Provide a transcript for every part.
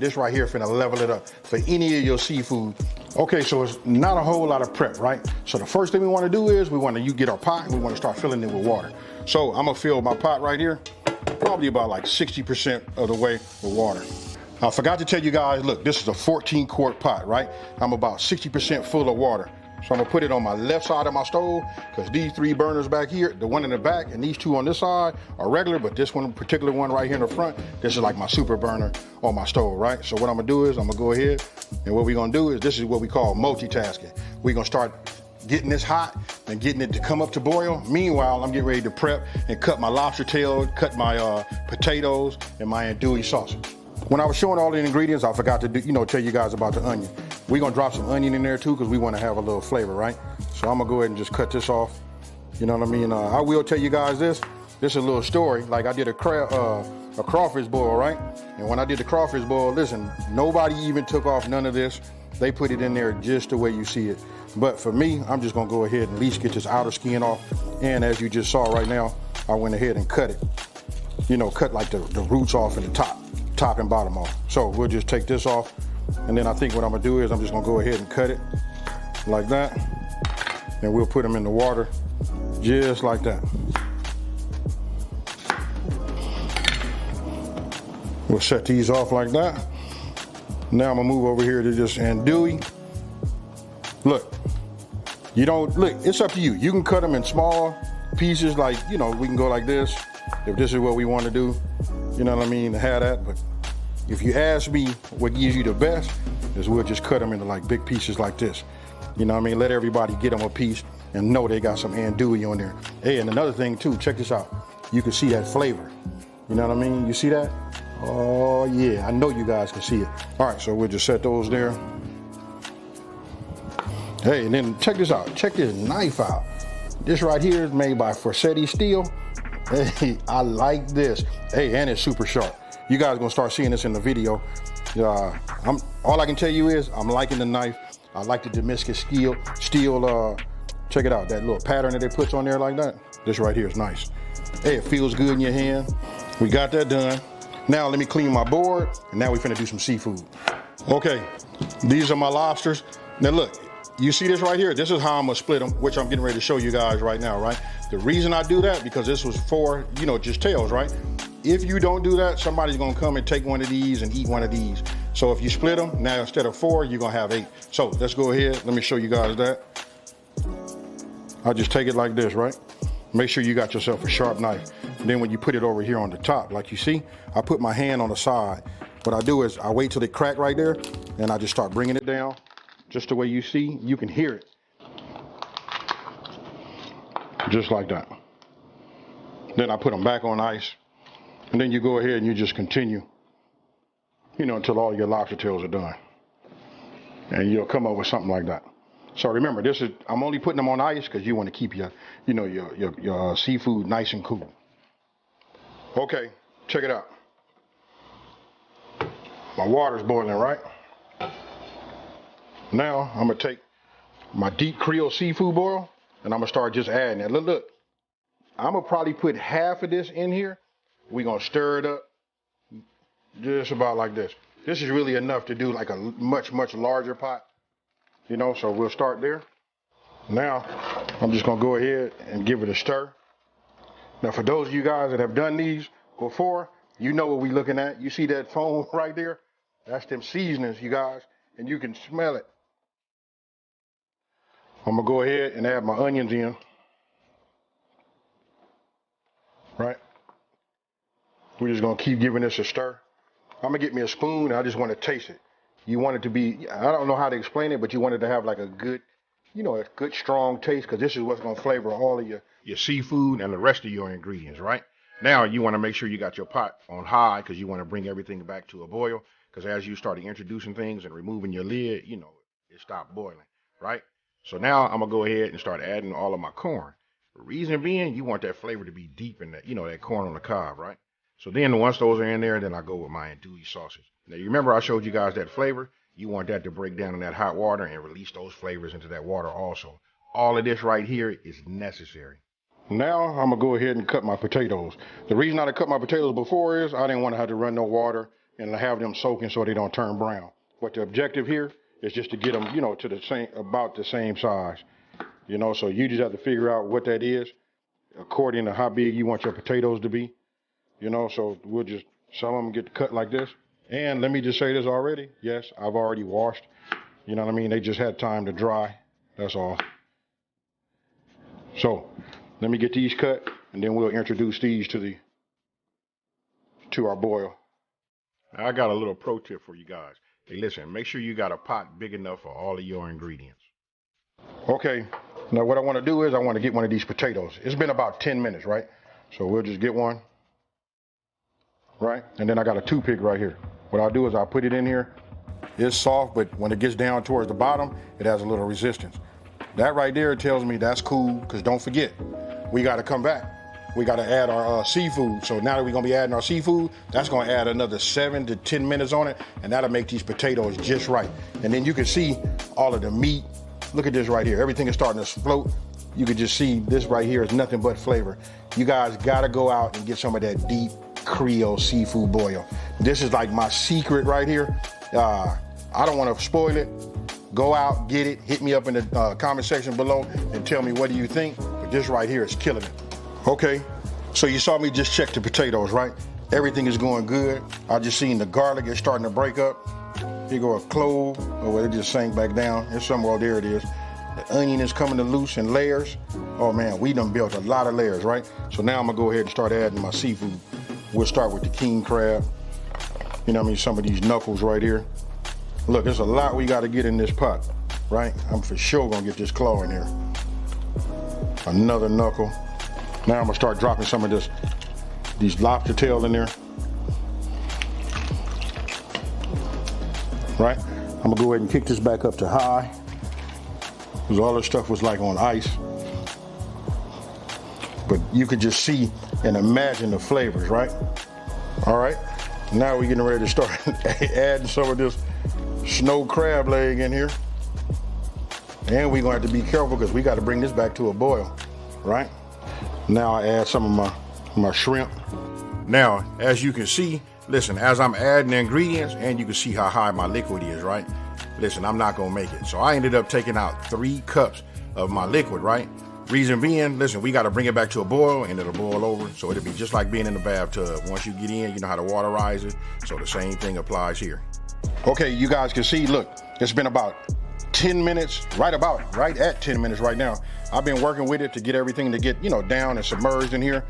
This right here finna level it up for any of your seafood. Okay, so it's not a whole lot of prep, right? So the first thing we wanna do is you get our pot and we wanna start filling it with water. So I'm gonna fill my pot right here, probably about like 60% of the way with water. I forgot to tell you guys, look, this is a 14 quart pot, right? I'm about 60% full of water. So I'm gonna put it on my left side of my stove because these 3 burners back here, the one in the back and these 2 on this side are regular, but this one, particular one right here in the front, this is like my super burner on my stove, right? So what I'm gonna do is I'm gonna go ahead and what we're gonna do is this is what we call multitasking. We're gonna start getting this hot and getting it to come up to boil. Meanwhile, I'm getting ready to prep and cut my lobster tail, cut my potatoes and my andouille sausage. When I was showing all the ingredients, I forgot to tell you guys about the onion. We're gonna drop some onion in there too because we want to have a little flavor, right? So I'm gonna go ahead and just cut this off. You know what I mean? I will tell you guys this. This is a little story. Like I did a crawfish boil, right? And when I did the crawfish boil, listen, nobody even took off none of this. They put it in there just the way you see it. But for me, I'm just gonna go ahead and at least get this outer skin off. And as you just saw right now, I went ahead and cut it. Cut like the roots off and the top and bottom off. So we'll just take this off. And then I think what I'm gonna do is I'm just gonna go ahead and cut it like that. And we'll put them in the water just like that. We'll set these off like that. Now I'm gonna move over here to this andouille. Look, it's up to you. You can cut them in small pieces like, we can go like this if this is what we want to do. You know what I mean, to have that. But if you ask me what gives you the best is we'll just cut them into like big pieces like this. You know what I mean? Let everybody get them a piece and know they got some andouille on there. Hey, and another thing too, check this out. You can see that flavor. You know what I mean? You see that? Oh yeah, I know you guys can see it. All right, so we'll just set those there. Hey, and then check this out. Check this knife out. This right here is made by Forsetti Steel. Hey, I like this. Hey, and it's super sharp. You guys are gonna start seeing this in the video. All I can tell you is I'm liking the knife. I like the Damascus steel. Check it out, that little pattern that they put on there like that. This right here is nice. Hey, it feels good in your hand. We got that done. Now let me clean my board, and now we finna do some seafood. Okay, these are my lobsters. Now look, you see this right here? This is how I'm gonna split them, which I'm getting ready to show you guys right now, right? The reason I do that, because this was for, just tails, right? If you don't do that, somebody's gonna come and take one of these and eat one of these. So if you split them, now instead of 4, you're gonna have 8. So let's go ahead, let me show you guys that. I'll just take it like this, right? Make sure you got yourself a sharp knife. And then when you put it over here on the top, like you see, I put my hand on the side. What I do is I wait till it crack right there, and I just start bringing it down. Just the way you see, you can hear it. Just like that. Then I put them back on ice. And then you go ahead and you just continue, until all your lobster tails are done. And you'll come up with something like that. So remember, I'm only putting them on ice because you want to keep your seafood nice and cool. Okay, check it out. My water's boiling, right? Now I'm gonna take my deep Creole seafood boil and I'm gonna start just adding it. Look, I'm gonna probably put half of this in here. We're gonna stir it up just about like this. This is really enough to do like a much, much larger pot. So we'll start there. Now, I'm just gonna go ahead and give it a stir. Now, for those of you guys that have done these before, you know what we're looking at. You see that foam right there? That's them seasonings, you guys, and you can smell it. I'm gonna go ahead and add my onions in, right? We're just gonna keep giving this a stir. I'm gonna get me a spoon and I just wanna taste it. You want it to be, I don't know how to explain it, but you want it to have like a good, a good strong taste, because this is what's gonna flavor all of your seafood and the rest of your ingredients, right? Now you wanna make sure you got your pot on high because you wanna bring everything back to a boil, because as you start introducing things and removing your lid, it stopped boiling, right? So now I'm gonna go ahead and start adding all of my corn. The reason being, you want that flavor to be deep in that, that corn on the cob, right? So then once those are in there, then I go with my andouille sausage. Now you remember I showed you guys that flavor? You want that to break down in that hot water and release those flavors into that water also. All of this right here is necessary. Now I'm gonna go ahead and cut my potatoes. The reason I cut my potatoes before is I didn't want to have to run no water and have them soaking so they don't turn brown. But the objective here is just to get them, you know, to the same, about the same size. You know, so you just have to figure out what that is according to how big you want your potatoes to be. You know, so we'll just, some of them get cut like this. And let me just say this already. Yes, I've already washed. You know what I mean? They just had time to dry. That's all. So let me get these cut, and then we'll introduce these to our boil. Now, I got a little pro tip for you guys. Hey, listen, make sure you got a pot big enough for all of your ingredients. Okay, now what I want to do is I want to get one of these potatoes. It's been about 10 minutes, right? So we'll just get one, right? And then I got a toothpick right here. What I'll do is I'll put it in here. It's soft, but when it gets down towards the bottom, it has a little resistance. That right there tells me that's cool, because don't forget, we got to come back. We got to add our seafood. So now that we're going to be adding our seafood, that's going to add another 7 to 10 minutes on it, and that'll make these potatoes just right. And then you can see all of the meat. Look at this right here. Everything is starting to float. You can just see this right here is nothing but flavor. You guys got to go out and get some of that deep Creole seafood boil. This is like my secret right here. I don't want to spoil it. Go out, get it, hit me up in the comment section below and tell me what do you think. But this right here is killing it. Okay, so you saw me just check the potatoes, right? Everything is going good. I just seen the garlic is starting to break up. Here go a clove. Oh, well, it just sank back down. It's somewhere, there it is. The onion is coming to loose in layers. Oh man, we done built a lot of layers, right? So now I'm gonna go ahead and start adding my seafood. We'll start with the king crab. You know what I mean? Some of these knuckles right here. Look, there's a lot we got to get in this pot, right? I'm for sure gonna get this claw in here. Another knuckle. Now I'm gonna start dropping some of these lobster tail in there. Right? I'm gonna go ahead and kick this back up to high, because all this stuff was like on ice. But you could just see and imagine the flavors, right? All right, now we're getting ready to start adding some of this snow crab leg in here. And we're gonna have to be careful because we got to bring this back to a boil, right? Now I add some of my shrimp. Now, as you can see, listen, as I'm adding the ingredients, and you can see how high my liquid is, right? Listen, I'm not gonna make it. So I ended up taking out 3 cups of my liquid, right? Reason being, listen, we gotta bring it back to a boil, and it'll boil over. So it'll be just like being in the bathtub. Once you get in, you know how to waterize it. So the same thing applies here. Okay, you guys can see, look, it's been about 10 minutes, right at 10 minutes right now. I've been working with it to get everything to get, you know, down and submerged in here.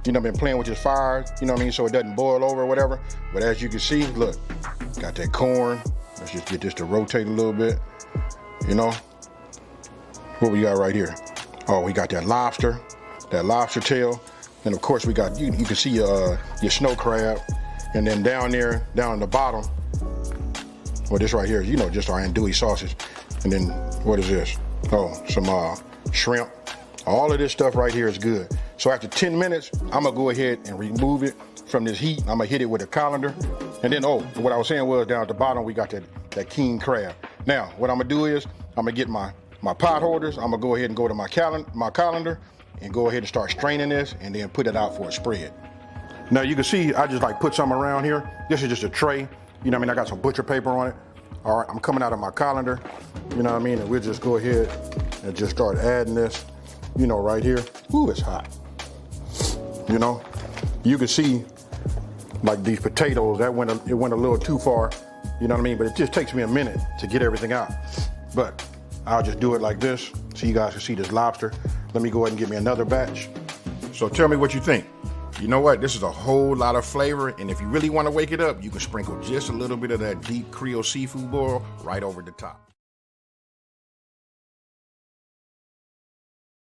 You know, been playing with this fire, you know what I mean, so it doesn't boil over or whatever. But as you can see, look, got that corn. Let's just get this to rotate a little bit, you know. What we got right here? Oh, we got that lobster tail. And of course we got, you can see your snow crab. And then down there, down in the bottom, well, this right here, you know, just our andouille sausage. And then what is this? Oh, some shrimp. All of this stuff right here is good. So after 10 minutes, I'm gonna go ahead and remove it from this heat. I'm gonna hit it with a colander. And then, oh, what I was saying was down at the bottom, we got that king crab. Now, what I'm gonna do is, I'm gonna get my pot holders. I'm gonna go ahead and go to my colander and go ahead and start straining this and then put it out for a spread. Now you can see, I just like put some around here. This is just a tray. You know what I mean? I got some butcher paper on it. All right, I'm coming out of my colander. You know what I mean? And we'll just go ahead and just start adding this, you know, right here. Ooh, it's hot. You know, you can see like these potatoes, it went a little too far, you know what I mean? But it just takes me a minute to get everything out. But I'll just do it like this so you guys can see this lobster. Let me go ahead and get me another batch. So tell me what you think. You know what? This is a whole lot of flavor, and if you really want to wake it up, you can sprinkle just a little bit of that deep Creole seafood boil right over the top.